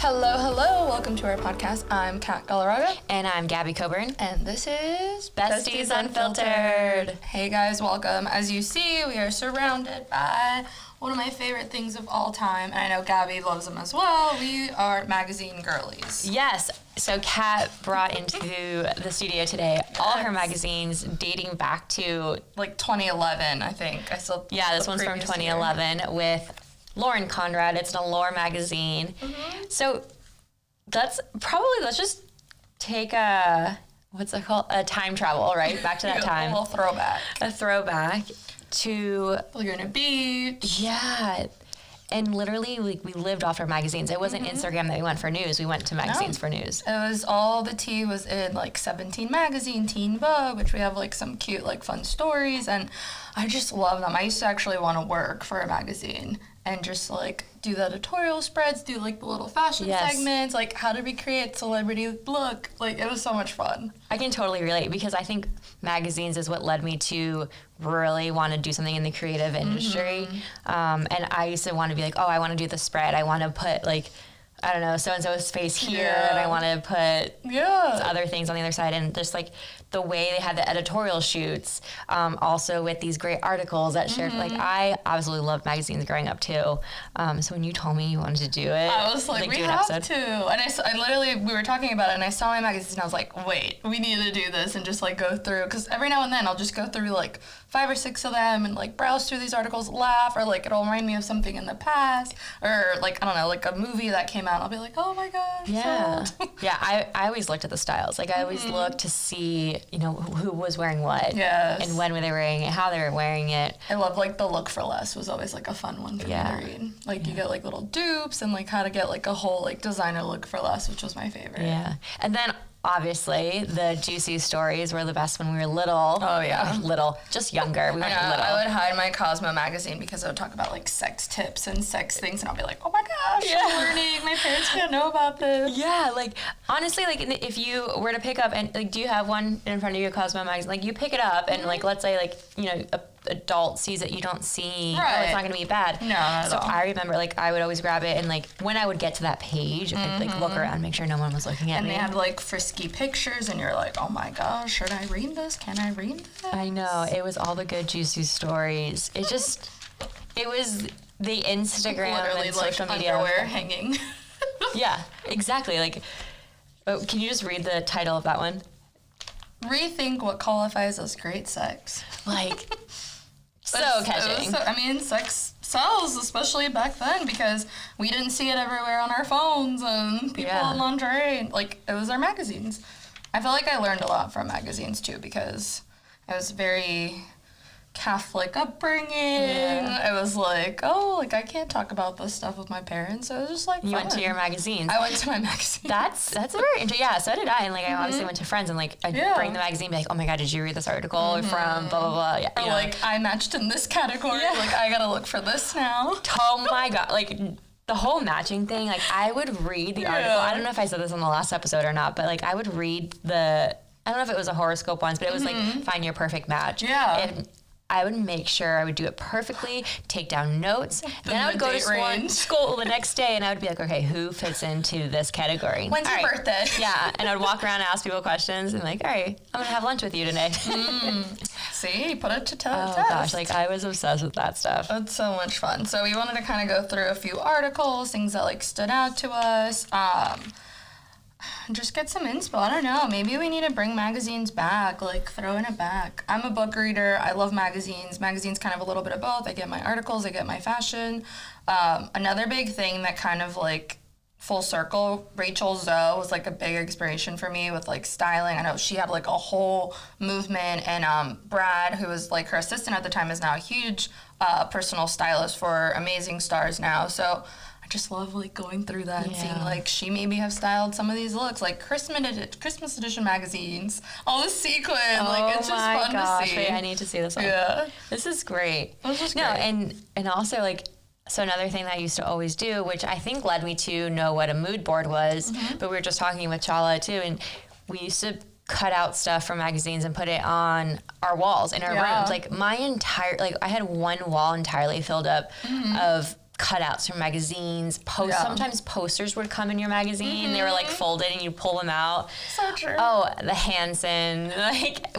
Hello, welcome to our podcast. I'm Kat Galarraga. And I'm Gabby Coburn. And this is Besties Unfiltered. Hey guys, welcome. As you see, we are surrounded by one of my favorite things of all time, and I know Gabby loves them as well. We are magazine girlies. Yes. So Kat brought into the studio today all her magazines dating back to... like 2011, I think. Yeah, this one's from 2011 with Lauren Conrad. It's an Allure magazine. Mm-hmm. So let's just take what's it called? A time travel, right? Back to that time. A little throwback. A throwback to... Laguna Beach. Yeah. And literally, we lived off our magazines. It wasn't Instagram that we went for news. We went to magazines for news. It was all the tea was in, 17 Magazine, Teen Vogue, which we have, some cute, fun stories. And I just love them. I used to actually want to work for a magazine and just, do the editorial spreads, do, the little fashion segments, how to recreate celebrity look. It was so much fun. I can totally relate because I think magazines is what led me to really want to do something in the creative industry. And I used to want to be I want to do the spread. I want to put, I don't know, so-and-so's face here, and I want to put other things on the other side. And just, the way they had the editorial shoots, also with these great articles that shared, I absolutely loved magazines growing up, too. So when you told me you wanted to do it, I was we have to. And I literally, we were talking about it, and I saw my magazine, and I was like, wait, we need to do this and just, go through. Because every now and then, I'll just go through, 5 or 6 of them and, browse through these articles, laugh, or, it'll remind me of something in the past. Or, I don't know, a movie that came out. I'll be like, oh, my gosh. Yeah. Yeah, I always looked at the styles. I always looked to see, who was wearing what. Yes. And when were they wearing it, how they were wearing it. I love, the look for less was always, a fun one for me to read. You get, little dupes and, how to get, a whole, designer look for less, which was my favorite. Yeah. And then... obviously, the juicy stories were the best when we were little. Oh, yeah. Little. Just younger. We weren't little. I would hide my Cosmo magazine because I would talk about, sex tips and sex things, and I'll be like, oh, my gosh, I'm learning. My parents can't know about this. Yeah, honestly, if you were to pick up, and, do you have one in front of your Cosmo magazine? You pick it up, and, let's say, a adult sees it, you don't see, it's not going to be bad. No, not at all. I remember, I would always grab it, and, when I would get to that page, I'd, look around, make sure no one was looking at me. And they had, frisky pictures, and you're like, oh my gosh, should I read this? Can I read this? I know. It was all the good, juicy stories. It was the Instagram literally, and social media. Underwear hanging. Yeah, exactly. Can you just read the title of that one? Rethink what qualifies as great sex. So catching. Sex sells, especially back then, because we didn't see it everywhere on our phones and people in lingerie. It was our magazines. I feel like I learned a lot from magazines, too, because I was very Catholic upbringing. Yeah. I was I can't talk about this stuff with my parents. So it was just fun. You went to your magazines. I went to my magazine. That's a very interesting. Yeah, so did I. And I obviously went to friends and I'd bring the magazine and be like, oh my God, did you read this article from blah, blah, blah. Yeah, or I matched in this category. Yeah. I gotta look for this now. Oh my God. The whole matching thing, I would read the article. I don't know if I said this on the last episode or not, but I would read I don't know if it was a horoscope once, but it was find your perfect match. Yeah. And I would make sure I would do it perfectly, take down notes. Then I would go to school the next day, and I would be like, okay, who fits into this category? When's your birthday? Yeah, and I would walk around and ask people questions, and all right, I'm going to have lunch with you today. See, put it to test. Oh, gosh, I was obsessed with that stuff. It's so much fun. So we wanted to kind of go through a few articles, things that, stood out to us. Just get some inspo. I don't know. Maybe we need to bring magazines back, throwing it back. I'm a book reader. I love magazines. Magazines kind of a little bit of both. I get my articles. I get my fashion. Another big thing that kind of full circle, Rachel Zoe was a big inspiration for me with styling. I know she had a whole movement, and Brad, who was her assistant at the time, is now a huge personal stylist for amazing stars now. So I just love going through that and seeing she maybe have styled some of these looks, Christmas edition magazines, all the sequin. It's just fun to see. Wait, I need to see this one. Yeah, this is great. This is great. And also so another thing that I used to always do, which I think led me to know what a mood board was, but we were just talking with Chala too, and we used to cut out stuff from magazines and put it on our walls in our rooms. My entire, I had one wall entirely filled up of cutouts from magazines. Sometimes posters would come in your magazine. They were like folded and you pull them out. So true. Oh, the Hanson,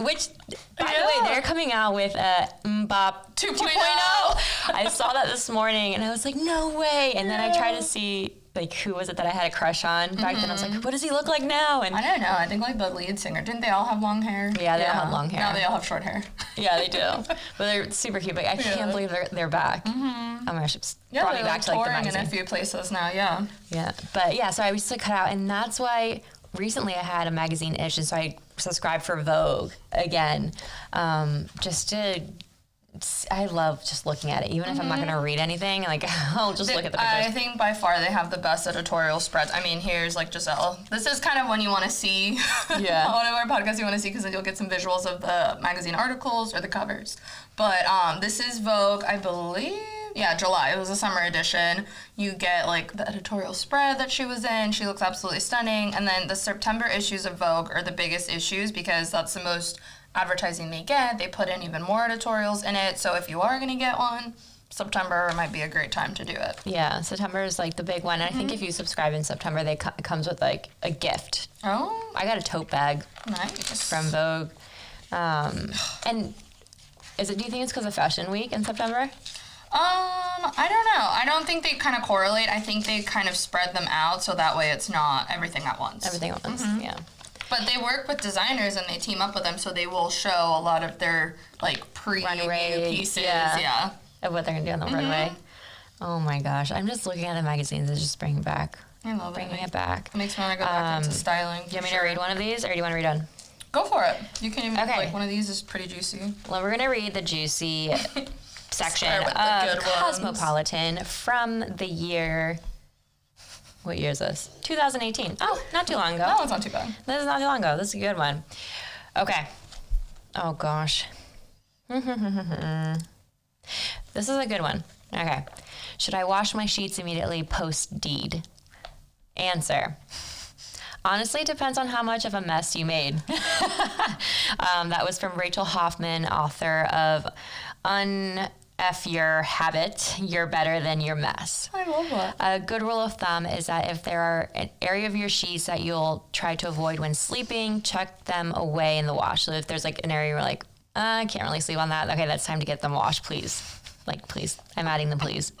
which, by the way, they're coming out with a Mbop 2.0. I saw that this morning and I was like, no way. And then I tried to see, like, who was it that I had a crush on back then? I was like, what does he look like now? And I don't know. I think, like, the lead singer. Didn't they all have long hair? Yeah, they all have long hair. Now they all have short hair. Yeah, they do. But they're super cute. But I can't believe they're back. Oh my gosh, it's brought me back to, like, the magazine. Touring in a few places now, yeah. Yeah. But, yeah, so I used to cut out. And that's why recently I had a magazine issue. So I subscribed for Vogue again. I love just looking at it. Even if I'm not going to read anything, like, I'll just look at the pictures. I think by far they have the best editorial spreads. I mean, here's, like, Giselle. This is kind of when you want to see one of our podcasts you want to see, because then you'll get some visuals of the magazine articles or the covers. But this is Vogue, I believe. Yeah, July. It was a summer edition. You get, like, the editorial spread that she was in. She looks absolutely stunning. And then the September issues of Vogue are the biggest issues because that's the most advertising they get. They put in even more editorials in it. So if you are going to get one, September might be a great time to do it. Yeah, September is, like, the big one. And I think if you subscribe in September, it comes with, like, a gift. Oh. I got a tote bag. Nice. From Vogue. And do you think it's because of Fashion Week in September? I don't know. I don't think they kind of correlate. I think they kind of spread them out so that way it's not everything at once. Everything at once, yeah. But they work with designers and they team up with them, so they will show a lot of their, like, preview pieces. Yeah. Of what they're going to do on the runway. Oh my gosh. I'm just looking at the magazines and just bringing it back. I love it. Bringing it back. It makes me want to go back into styling. Do you want me to read one of these, or do you want to read one? Go for it. You can even, like, one of these is pretty juicy. Well, we're going to read the juicy section of Cosmopolitan from the year... What year is this? 2018. Oh, not too long ago. No, it's not too bad. This is not too long ago. This is a good one. Okay. Oh, gosh. This is a good one. Okay. Should I wash my sheets immediately post-deed? Answer. Honestly, it depends on how much of a mess you made. That was from Rachel Hoffman, author of F your habit, you're better than your mess. I love that. A good rule of thumb is that if there are an area of your sheets that you'll try to avoid when sleeping, chuck them away in the wash. So if there's, like, an area where, like, I can't really sleep on that, okay, that's time to get them washed, please. Like, please. I'm adding the please.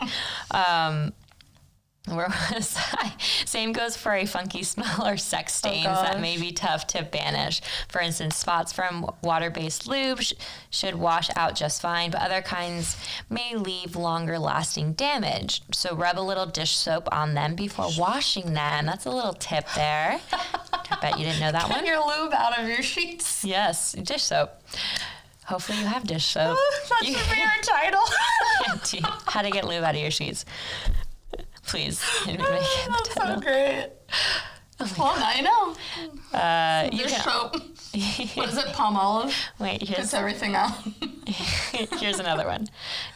Where was I? Same goes for a funky smell or sex stains that may be tough to banish. For instance, spots from water-based lube should wash out just fine, but other kinds may leave longer-lasting damage. So rub a little dish soap on them before washing them. That's a little tip there. I bet you didn't know that one. Get your lube out of your sheets. Yes, dish soap. Hopefully you have dish soap. That should be our title. How to get lube out of your sheets. Please. That's so great. Well, now you know. Dish soap. What is it, palm olive? Wait, gets everything out. Here's another one.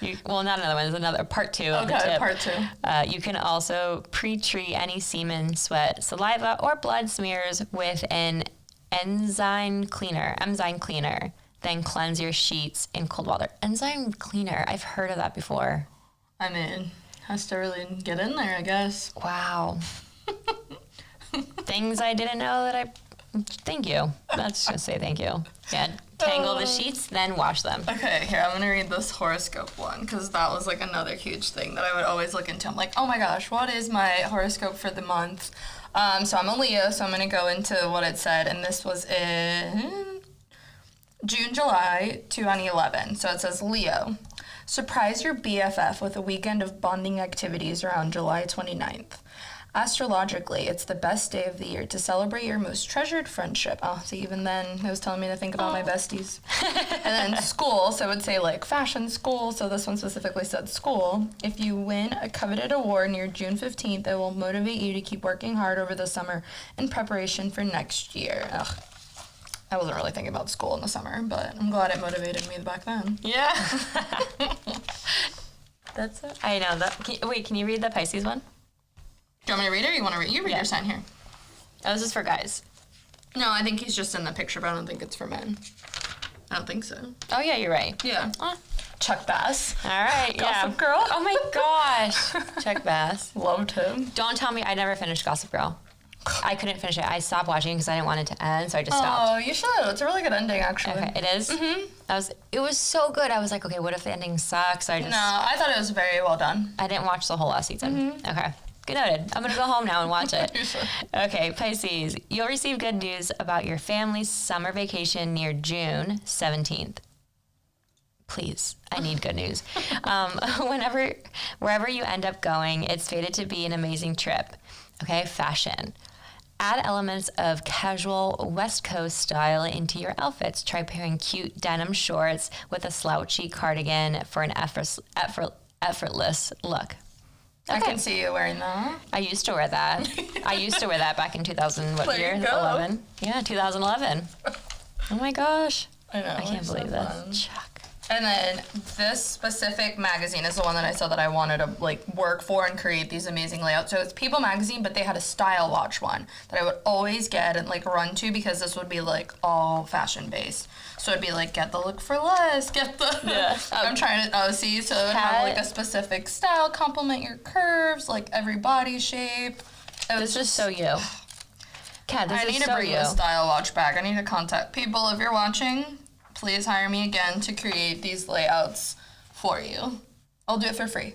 Not another one. There's another part 2 of the tip. Part 2. You can also pre-treat any semen, sweat, saliva, or blood smears with an enzyme cleaner. Then cleanse your sheets in cold water. Enzyme cleaner. I've heard of that before. I mean, has to really get in there, I guess. Wow. Things I didn't know that thank you. Let's just say thank you. Yeah, tangle the sheets, then wash them. Okay, here, I'm going to read this horoscope one, because that was, like, another huge thing that I would always look into. I'm like, oh my gosh, what is my horoscope for the month? So I'm a Leo, so I'm going to go into what it said, and this was in June, July 2011. So it says, Leo, surprise your BFF with a weekend of bonding activities around July 29th. Astrologically, it's the best day of the year to celebrate your most treasured friendship. Oh, so even then, it was telling me to think about my besties. And then school, so it would say, like, fashion school, so this one specifically said school. If you win a coveted award near June 15th, it will motivate you to keep working hard over the summer in preparation for next year. Ugh. I wasn't really thinking about school in the summer, but I'm glad it motivated me back then. Yeah. That's it. I know. Can you read the Pisces one? Do you want me to read it, or you want to read? You read your sign here. Oh, this is for guys. No, I think he's just in the picture, but I don't think it's for men. I don't think so. Oh, yeah, you're right. Yeah. Chuck Bass. All right, Gossip Girl. Oh my gosh. Chuck Bass. Loved him. Don't tell me I never finished Gossip Girl. I couldn't finish it. I stopped watching because I didn't want it to end, so I just stopped. Oh, you should. It's a really good ending, actually. Okay, it is? Mm-hmm. It was so good. I was like, okay, what if the ending sucks? So No, I thought it was very well done. I didn't watch the whole last season. Okay. Good noted. I'm going to go home now and watch it. You should. Okay, Pisces. You'll receive good news about your family's summer vacation near June 17th. Please, I need good news. Wherever you end up going, it's fated to be an amazing trip. Okay, fashion. Add elements of casual West Coast style into your outfits. Try pairing cute denim shorts with a slouchy cardigan for an effortless look. Okay. I can see you wearing that. I used to wear that. I used to wear that back in 2000, what There year? you go. 11? Yeah, 2011. Oh my gosh. I know. I can't it's believe so this. fun. Chuck. And then this specific magazine is the one that I said that I wanted to like work for and create these amazing layouts. So it's People magazine, but they had a style watch one that I would always get and like run to because this would be like all fashion based. So it'd be like get the look for less, get the I'm trying to see so it would have like a specific style, complement your curves, like every body shape. This is so you. Kat, this I is need to so bring you. the style watch back. I need to contact people. If you're watching, please hire me again to create these layouts for you. I'll do it for free.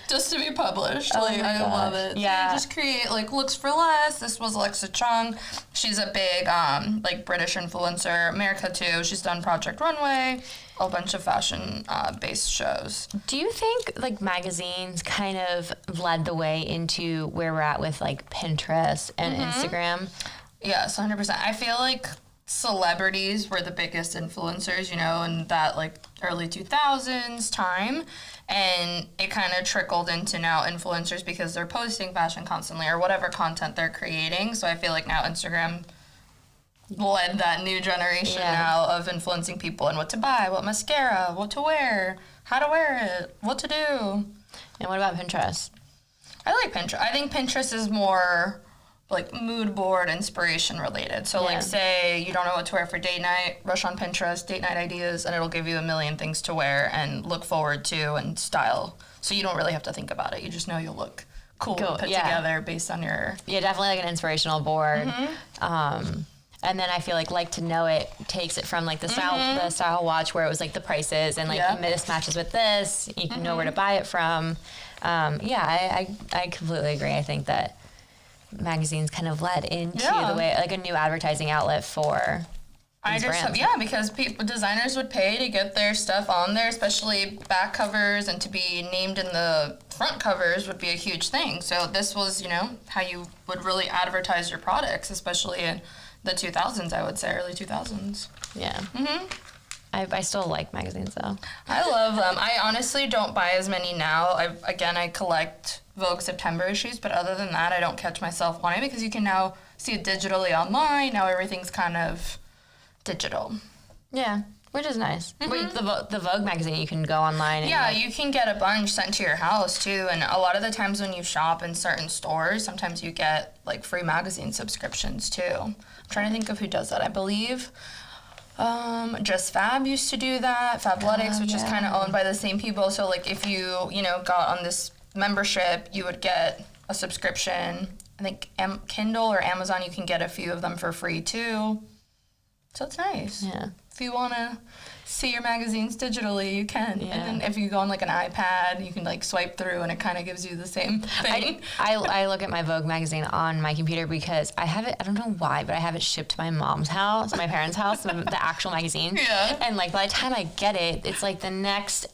Just to be published. Oh like, my I gosh. love it. Yeah. So you just create like looks for less. This was Alexa Chung. She's a big like British influencer. America too. She's done Project Runway, a bunch of fashion based shows. Do you think like magazines kind of led the way into where we're at with like Pinterest and Instagram? Yes, 100%. I feel like celebrities were the biggest influencers, you know, in that like early 2000s time. And it kind of trickled into now influencers because they're posting fashion constantly or whatever content they're creating. So I feel like now Instagram led that new generation now of influencing people and what to buy, what mascara, what to wear, how to wear it, what to do. And what about Pinterest? I like Pinterest. I think Pinterest is more like mood board inspiration related. So like say you don't know what to wear for date night, rush on Pinterest, date night ideas, and it'll give you a million things to wear and look forward to and style. So you don't really have to think about it. You just know you'll look cool and put together based on your... Yeah, definitely like an inspirational board. And then I feel like To Know It takes it from like the style watch where it was like the prices and like this matches with this. You can know where to buy it from. I completely agree. I think that magazines kind of led into the way like a new advertising outlet for these brands. Because designers would pay to get their stuff on there, especially back covers, and to be named in the front covers would be a huge thing. So this was, you know, how you would really advertise your products, especially in the 2000s, I would say, early 2000s. Yeah. I still like magazines though. I love them. I honestly don't buy as many now. I collect Vogue September issues, but other than that, I don't catch myself wanting because you can now see it digitally online. Now everything's kind of digital. Yeah, which is nice. Wait, the Vogue magazine, you can go online. And you can get a bunch sent to your house too. And a lot of the times when you shop in certain stores, sometimes you get like free magazine subscriptions too. I'm trying to think of who does that. I believe Just Fab used to do that. Fabletics, which is kind of owned by the same people. So like if you got on this membership, you would get a subscription. I think Kindle or Amazon, you can get a few of them for free too. So it's nice. Yeah. If you want to see your magazines digitally, you can. Yeah. And then if you go on like an iPad, you can like swipe through and it kind of gives you the same thing. I look at my Vogue magazine on my computer because I have it, I don't know why, but I have it shipped to my mom's house, my parents' house, the actual magazine. Yeah. And like by the time I get it, it's like the next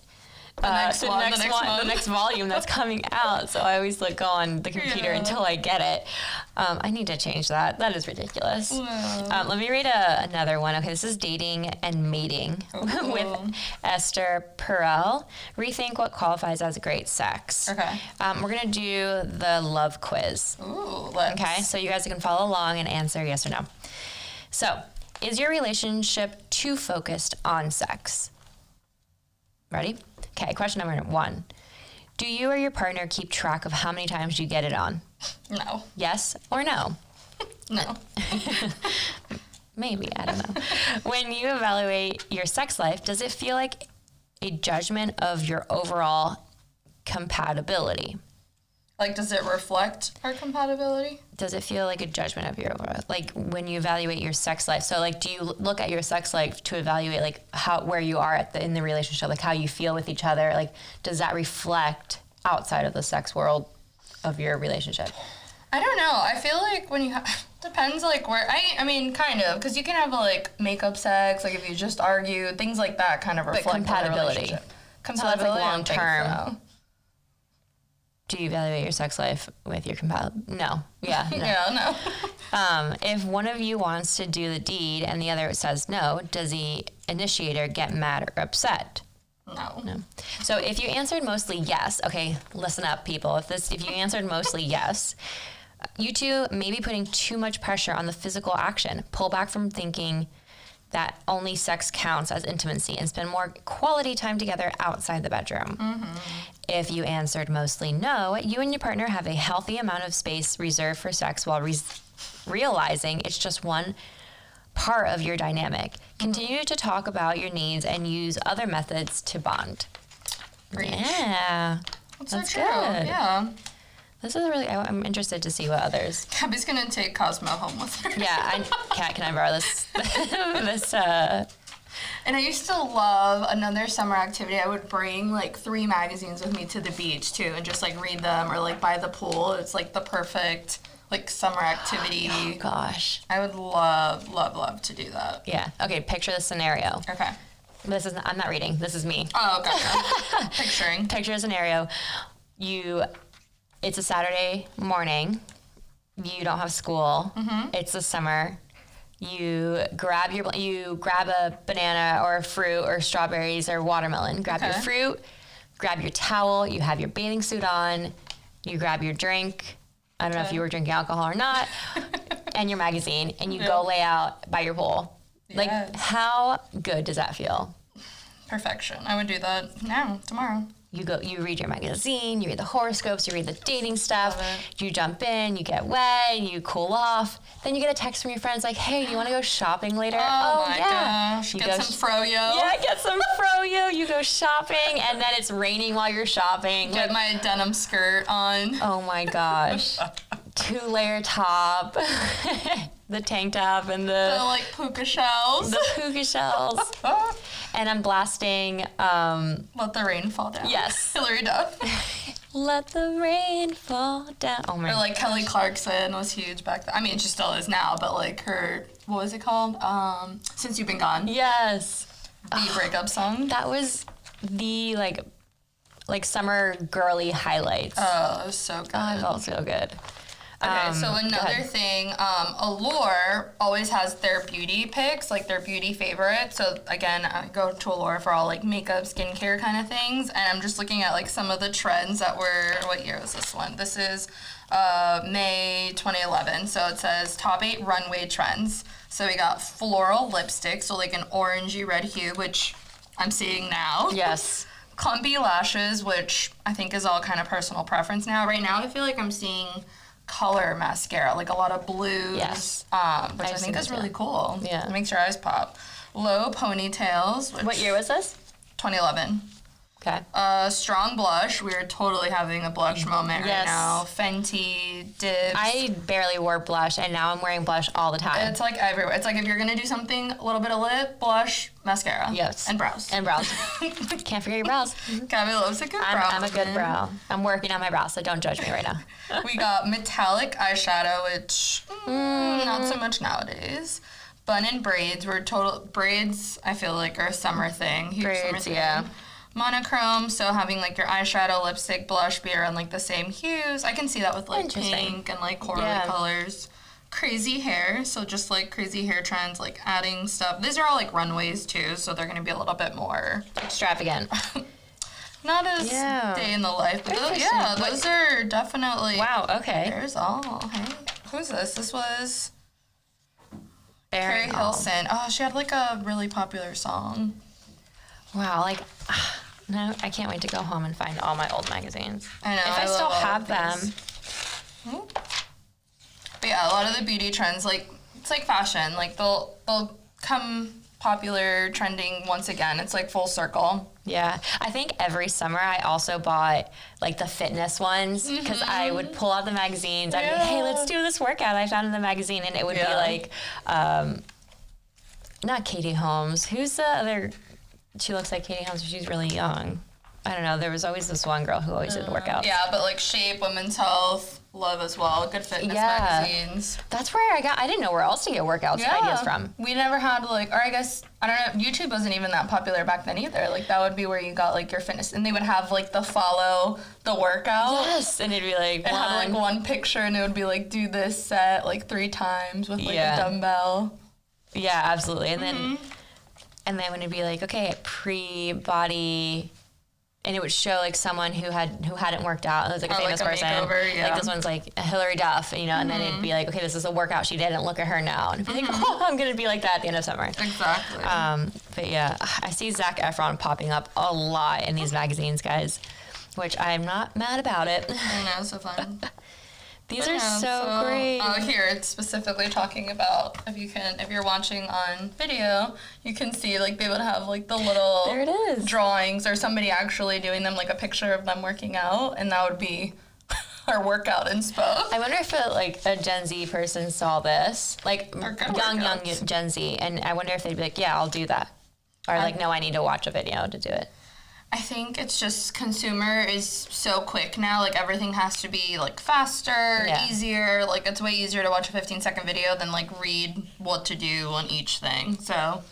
volume that's coming out. So I always go on the computer until I get it. I need to change that. That is ridiculous. Let me read another one. Okay, this is Dating and Mating with Esther Perel. Rethink what qualifies as great sex. Okay. We're going to do the love quiz. Ooh, let's. Okay, so you guys can follow along and answer yes or no. So, is your relationship too focused on sex? Ready? Okay, question number 1. Do you or your partner keep track of how many times you get it on? No. Yes or no? No. Maybe, I don't know. When you evaluate your sex life, does it feel like a judgment of your overall compatibility? Like, does it reflect our compatibility? Does it feel like a judgment of your overall, like when you evaluate your sex life? So like, do you look at your sex life to evaluate like where you are in the relationship, like how you feel with each other? Like, does that reflect outside of the sex world of your relationship? I don't know. I feel like when you depends like where I mean kind of, because you can have like makeup sex, like if you just argue, things like that kind of reflect compatibility. Compatibility, so that's like long term. So. Do you evaluate your sex life with your compatibility? No. Yeah. No. Yeah, no. If one of you wants to do the deed and the other says no, does the initiator get mad or upset? No. So if you answered mostly yes, okay, listen up, people. If you answered mostly yes, you two may be putting too much pressure on the physical action. Pull back from thinking that only sex counts as intimacy and spend more quality time together outside the bedroom. Mm-hmm. If you answered mostly no, you and your partner have a healthy amount of space reserved for sex while realizing it's just one part of your dynamic. Continue to talk about your needs and use other methods to bond. Great. Yeah. That's so true. Good. Yeah. This is really, I'm interested to see what others. Gabby's going to take Cosmo home with her. Yeah. Kat, can I borrow this? And I used to love another summer activity. I would bring like 3 magazines with me to the beach too and just like read them or like by the pool. It's like the perfect like summer activity. Oh gosh. I would love to do that. Yeah. Okay, picture the scenario. Okay. I'm not reading. This is me. Oh, gotcha. Picturing. Picture a scenario. It's a Saturday morning. You don't have school. Mm-hmm. It's the summer. You grab a banana or a fruit or strawberries or watermelon. Grab your fruit. Grab your towel. You have your bathing suit on. You grab your drink. I don't know if you were drinking alcohol or not. And your magazine. And you go lay out by your pool. Yes. Like, how good does that feel? Perfection. I would do that now, tomorrow. You read your magazine, you read the horoscopes, you read the dating stuff, you jump in, you get wet, you cool off. Then you get a text from your friends like, hey, do you want to go shopping later? Oh my gosh. Get some froyo. Yeah, get some froyo. You go shopping, and then it's raining while you're shopping. Get my denim skirt on. Oh my gosh. 2-layer top. The tank top and the like puka shells. The puka shells. And I'm blasting Let the Rain Fall Down. Yes. Hilary Duff. Let the rain fall down. Oh my. Or like Kelly Clarkson was huge back then. I mean, she still is now, but like her, what was it called? Since You've Been Gone. Yes. The breakup song. That was the like summer girly highlights. Oh, it was so good. Oh, it felt so good. Okay, so another thing, Allure always has their beauty picks, like their beauty favorites. So again, I go to Allure for all like makeup, skincare kind of things. And I'm just looking at like some of the trends that were, what year was this one? This is May 2011. So it says top 8 runway trends. So we got floral lipstick, so like an orangey red hue, which I'm seeing now. Yes. Clumpy lashes, which I think is all kind of personal preference now. Right now, I feel like I'm seeing color mascara, like a lot of blues, yes. Which I think is really cool. Yeah. It makes your eyes pop. Low ponytails. What year was this? 2011. Okay. Strong blush. We're totally having a blush moment right now. Fenty, Dibs. I barely wore blush, and now I'm wearing blush all the time. It's like everywhere. It's like if you're going to do something, a little bit of lip, blush, mascara. Yes. And brows. And brows. Can't forget your brows. Gabby loves a good brow. I'm a good brow. I'm working on my brows, so don't judge me right now. We got metallic eyeshadow, which not so much nowadays. Bun and braids. Braids, I feel like, are a summer thing. Huge Braids, summer thing. yeah. Monochrome, so having like your eyeshadow, lipstick, blush be around like the same hues. I can see that with like pink and like corally colors. Crazy hair, so just like crazy hair trends, like adding stuff. These are all like runways too, so they're gonna be a little bit more extravagant. Not as day in the life, but those are definitely. Wow. Okay. There's all. Hey, who's this? This was Carrie Hall. Hilson. Oh, she had like a really popular song. Wow. Like. No, I can't wait to go home and find all my old magazines. I know. If I still have them. But yeah, a lot of the beauty trends, like It's like fashion. Like they'll come popular, trending once again. It's like full circle. Yeah. I think every summer I also bought like the fitness ones because I would pull out the magazines. I'd be like, hey, let's do this workout I found in the magazine. And it would be like, not Katie Holmes. Who's the other? She looks like Katie Holmes, but she's really young. I don't know. There was always this one girl who always did workouts. Yeah, but like Shape, Women's Health, Love as well. Good fitness magazines. That's where I didn't know where else to get workouts ideas from. We never had like, or I guess, I don't know, YouTube wasn't even that popular back then either. Like that would be where you got like your fitness, and they would have like the follow the workout. Yes, and it'd be like it had like one picture, and it would be like do this set like 3 times with like a dumbbell. Yeah, absolutely. And then when it'd be like, okay, pre-body. And it would show like someone who hadn't worked out. It was like a famous person. Makeover, Like this one's like Hillary Duff, you know. And then it'd be like, okay, this is a workout she did, and look at her now. And it'd be like, oh, I'm gonna be like that at the end of summer. Exactly. But yeah, I see Zac Efron popping up a lot in these magazines, guys, which I'm not mad about it. I know, so fun. These are so great. Here it's specifically talking about if you're watching on video, you can see like they would have like the little there it is. Drawings or somebody actually doing them, like a picture of them working out, and that would be our workout inspo. I wonder if a Gen Z person saw this, like young Gen Z, and I wonder if they'd be like, yeah, I'll do that, or like, no, I need to watch a video to do it. I think it's just consumer is so quick now. Like everything has to be like faster, easier. Like it's way easier to watch a 15-second video than like read what to do on each thing. So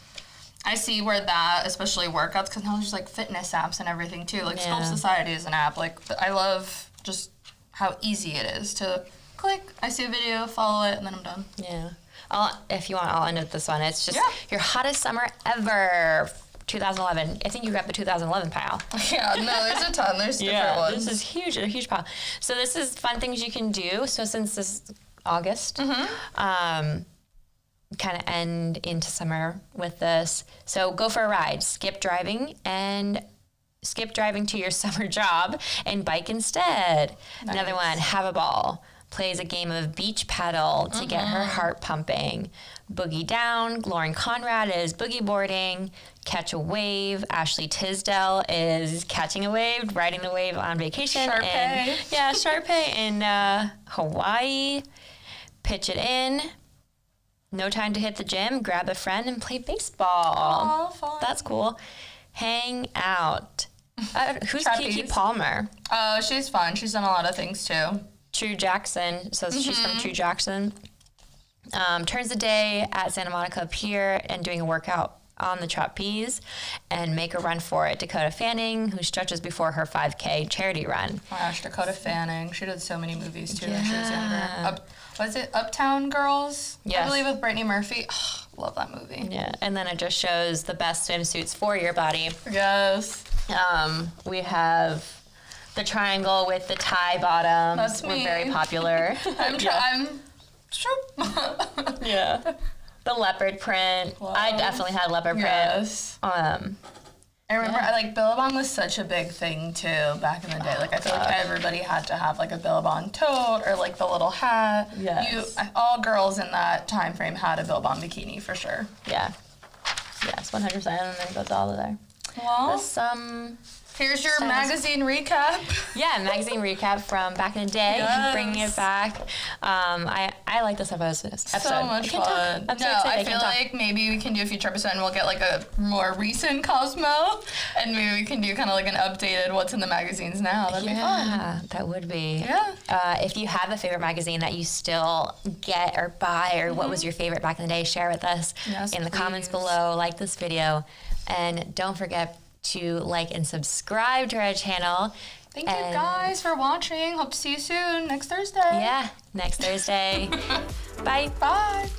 I see where that, especially workouts, because now there's like fitness apps and everything too. Like Sculpt Society is an app. Like I love just how easy it is to click. I see a video, follow it, and then I'm done. Yeah. If you want, I'll end with this one. It's just your hottest summer ever. 2011. I think you got the 2011 pile. Yeah, no, there's a ton. There's different ones. This is huge, a huge pile. So this is fun things you can do. So since this is August, kind of end into summer with this. So go for a ride. Skip driving to your summer job and bike instead. Nice. Another one, have a ball. Plays a game of beach paddle to get her heart pumping. Boogie down. Lauren Conrad is boogie boarding. Catch a wave. Ashley Tisdale is catching a wave, riding the wave on vacation. Sharpay in Hawaii. Pitch it in. No time to hit the gym. Grab a friend and play baseball. Oh, fun. That's cool. Hang out. Who's Kiki Palmer? Oh, she's fun. She's done a lot of things too. True Jackson, so she's from True Jackson. Turns the day at Santa Monica Pier and doing a workout on the trapeze and make a run for it. Dakota Fanning, who stretches before her 5K charity run. Oh my gosh, Dakota Fanning. She did so many movies too when she was younger. Was it Uptown Girls? Yes. I believe with Brittany Murphy. Oh, love that movie. Yeah, and then it just shows the best swimsuits for your body. Yes. We have the triangle with the tie bottoms. That's me. Were very popular. Yeah. The leopard print. Wow. I definitely had leopard print. Yes. I remember, Billabong was such a big thing, too, back in the day. Like, I feel like everybody had to have, like, a Billabong tote or, like, the little hat. Yes. All girls in that time frame had a Billabong bikini, for sure. Yeah. Yes, 100%. And there goes all of there. Well, here's your magazine recap. Yeah, magazine recap from back in the day. Yes. Bringing it back. I like this episode. So much fun. I feel like maybe we can do a future episode and we'll get like a more recent Cosmo, and maybe we can do kind of like an updated what's in the magazines now. That'd be fun. Yeah, that would be. Yeah. If you have a favorite magazine that you still get or buy, or what was your favorite back in the day, share with us in the comments below. Like this video, and don't forget to like and subscribe to our channel. Thank you guys for watching. Hope to see you soon next Thursday. Yeah, next Thursday. Bye. Bye.